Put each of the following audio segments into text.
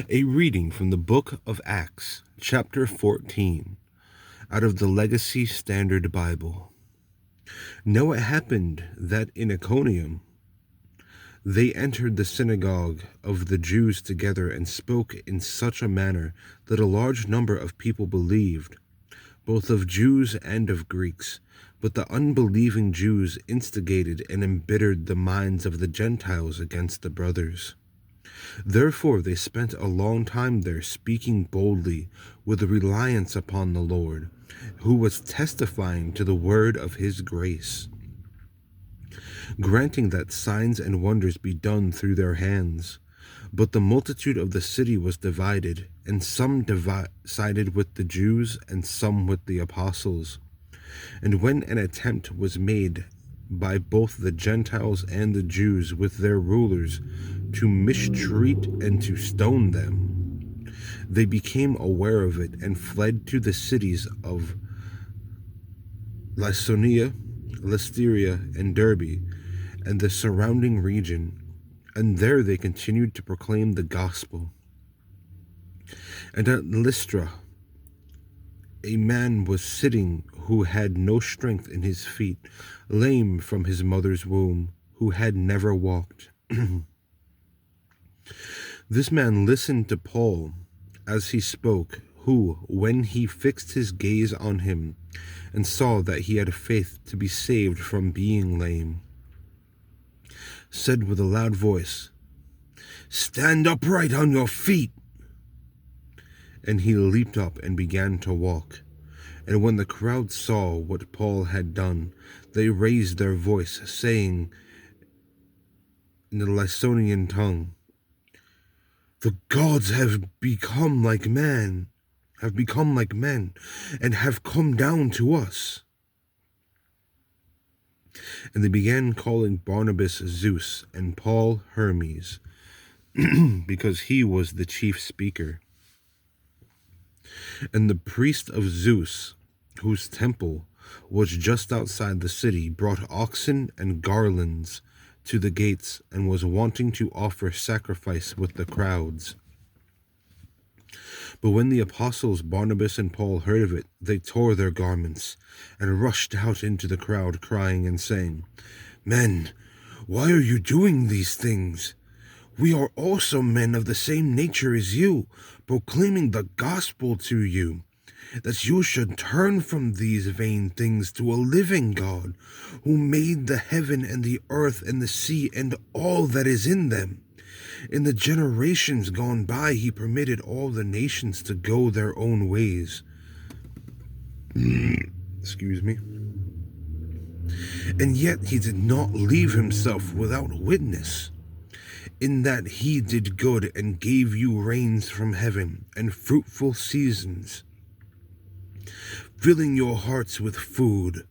A reading from the book of Acts, chapter 14, out of the Legacy Standard Bible. Now it happened that in Iconium they entered the synagogue of the Jews together and spoke in such a manner that a large number of people believed, both of Jews and of Greeks. But the unbelieving Jews instigated and embittered the minds of the Gentiles against the brothers. Therefore they spent a long time there, speaking boldly with reliance upon the Lord, who was testifying to the word of his grace, granting that signs and wonders be done through their hands. But the multitude of the city was divided, and some sided with the Jews and some with the apostles. And when an attempt was made by both the Gentiles and the Jews with their rulers to mistreat and to stone them, they became aware of it and fled to the cities of Lycaonia, Lystra, and Derbe, and the surrounding region, and there they continued to proclaim the gospel. And at Lystra, a man was sitting who had no strength in his feet, lame from his mother's womb, who had never walked. This man listened to Paul as he spoke, who, when he fixed his gaze on him and saw that he had faith to be saved from being lame, said with a loud voice, "Stand upright on your feet." And he leaped up and began to walk. And when the crowd saw what Paul had done, they raised their voice, saying in the Lycaonian tongue, "The gods have become like men, and have come down to us." And they began calling Barnabas Zeus and Paul Hermes, because he was the chief speaker. And the priest of Zeus, whose temple was just outside the city, brought oxen and garlands to the gates, and was wanting to offer sacrifice with the crowds. But when the apostles Barnabas and Paul heard of it, they tore their garments and rushed out into the crowd, crying and saying, "Men, why are you doing these things? We are also men of the same nature as you, proclaiming the gospel to you, that you should turn from these vain things to a living God, who made the heaven and the earth and the sea and all that is in them. In the generations gone by, he permitted all the nations to go their own ways." Excuse me. "And yet he did not leave himself without witness, in that he did good and gave you rains from heaven and fruitful seasons, filling your hearts with food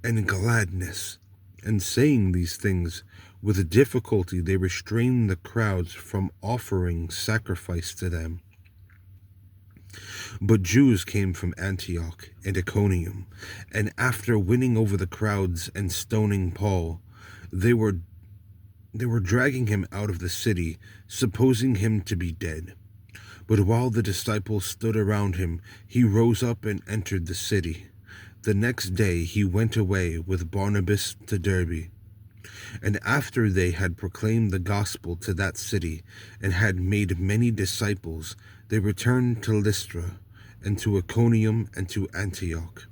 and gladness." And saying these things, with difficulty they restrained the crowds from offering sacrifice to them. But Jews came from Antioch and Iconium, and after winning over the crowds and stoning Paul, they were dragging him out of the city, supposing him to be dead. But while the disciples stood around him, he rose up and entered the city. The next day he went away with Barnabas to Derbe. And after they had proclaimed the gospel to that city and had made many disciples, they returned to Lystra and to Iconium and to Antioch,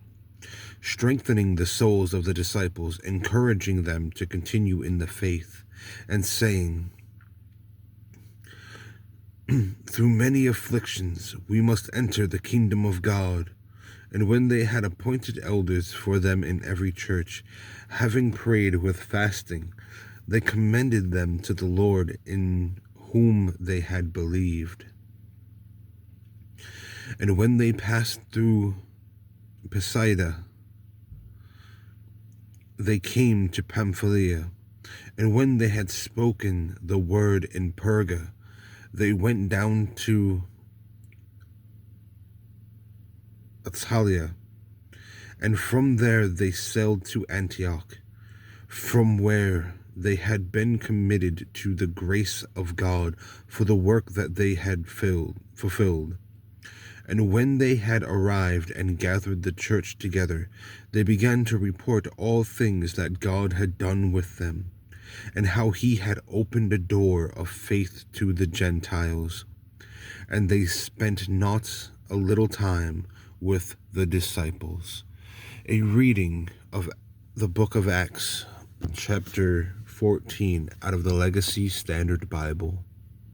strengthening the souls of the disciples, encouraging them to continue in the faith, and saying, "Through many afflictions we must enter the kingdom of God." And when they had appointed elders for them in every church, having prayed with fasting, they commended them to the Lord in whom they had believed. And when they passed through Pisidia, they came to Pamphylia. And when they had spoken the word in Perga, they went down to Attalia, and from there they sailed to Antioch, from where they had been committed to the grace of God for the work that they had fulfilled. And when they had arrived and gathered the church together, they began to report all things that God had done with them, and how he had opened a door of faith to the Gentiles. And they spent not a little time with the disciples. A reading of the book of Acts, chapter 14, out of the Legacy Standard Bible.